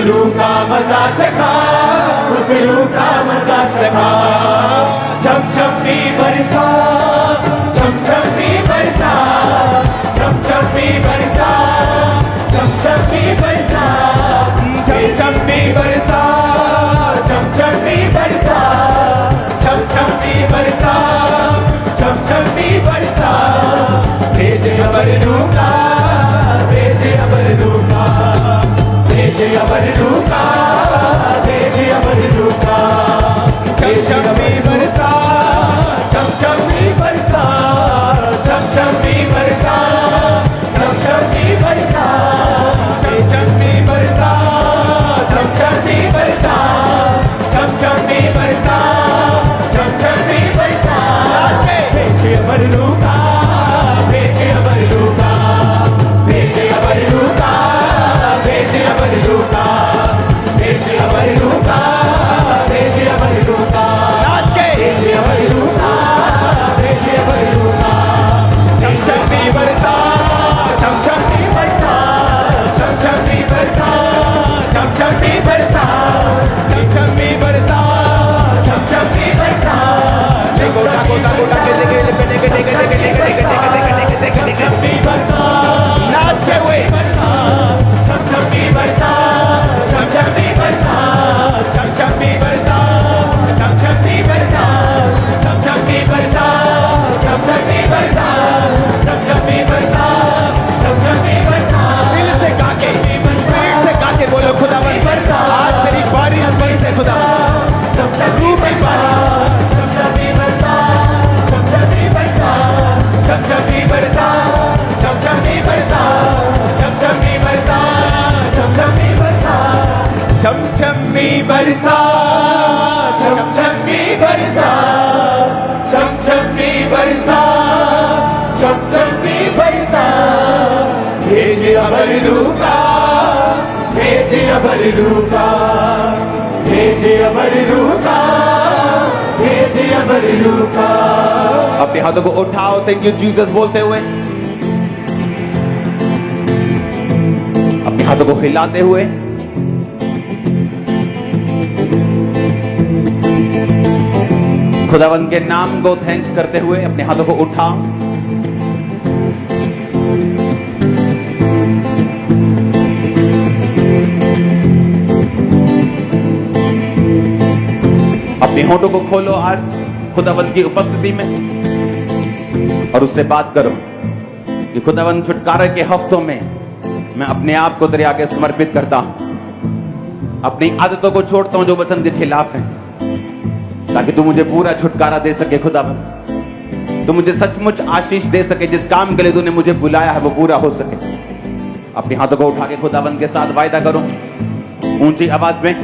रूह का मजा चखा, उस रूह का मजा चखा। छम छम भी बरसा, छम छम भी बरसा, छम छम भी बरसा, छम छम भी बरसा, छम छम भी बरसा, छम छम भी बरसा, छम छम भी बरसा, छम छम भी बरसा। भेजे अबर रूह का, भेजे अबर रूह का, भेजे अबर रूह का, भेजे अबर रूह का। छम छम भी बरसा, छम छम भी बरसा, छम छम भी बरसा, छम छम भी बरसा, छम छम भी बरसा, छम छम भी बरसा, छम छम भी बरसा, छम छम भी बरसा। भेजे अबर रूह का, भेजे अबर रूह का, भेजे अबर रूह का, भेजे अबर रूह का, भेजे अबर रूह का, भेजे अबर रूह का, भेजे अबर रूह का, भेजे अबर रूह का। छम छम भी बरसा, छम छम भी बरसा, छम छम भी बरसा, छम छम भी बरसा, छम छम भी बरसा, छम छम भी बरसा। गोटा गोटा गोटा के छम छम भी बरसा, नाचते हुए बरसा, छम छम भी बरसा, छम छम भी बरसा, छम छम भी बरसा, छम छम भी बरसा, छम छम भी बरसा, छम छम भी बरसा, छम छम भी बरसा, छम छम भी बरसा। दिल से गा के, स्पिरिट से गा के बोलो खुदावन, आज तेरी बारिश बरसे खुदावन, छम छम भी बरसा, छम छम भी बरसा, छम छम भी बरसा, छम छम भी बरसा, छम छम भी बरसा, छम छम भी बरसा, छम छम भी बरसा, छम छम भी बरसा, छम छम भी बरसा, छम छम भी बरसा, छम छम भी बरसा। भेजे अबर रूह का, भेजे अबर रूह का, भेजे अबर रूह का, भेजे अबर रूह का। अपने हाथों को उठाओ, थैंक यू जीसस बोलते हुए, अपने हाथों को हिलाते हुए, खुदावन के नाम को थैंक्स करते हुए अपने हाथों को उठाओ। अपने होठों को खोलो आज खुदावन की उपस्थिति में और उससे बात करो कि खुदावन छुटकारे के हफ्तों में मैं अपने आप को तेरे आगे समर्पित करता हूं, अपनी आदतों को छोड़ता हूं जो वचन के खिलाफ हैं, ताकि तू मुझे पूरा छुटकारा दे सके खुदावन, तू मुझे सचमुच आशीष दे सके, जिस काम के लिए तूने मुझे बुलाया है वो पूरा हो सके। अपने हाथों को उठा के खुदावन के साथ वायदा करो ऊंची आवाज में,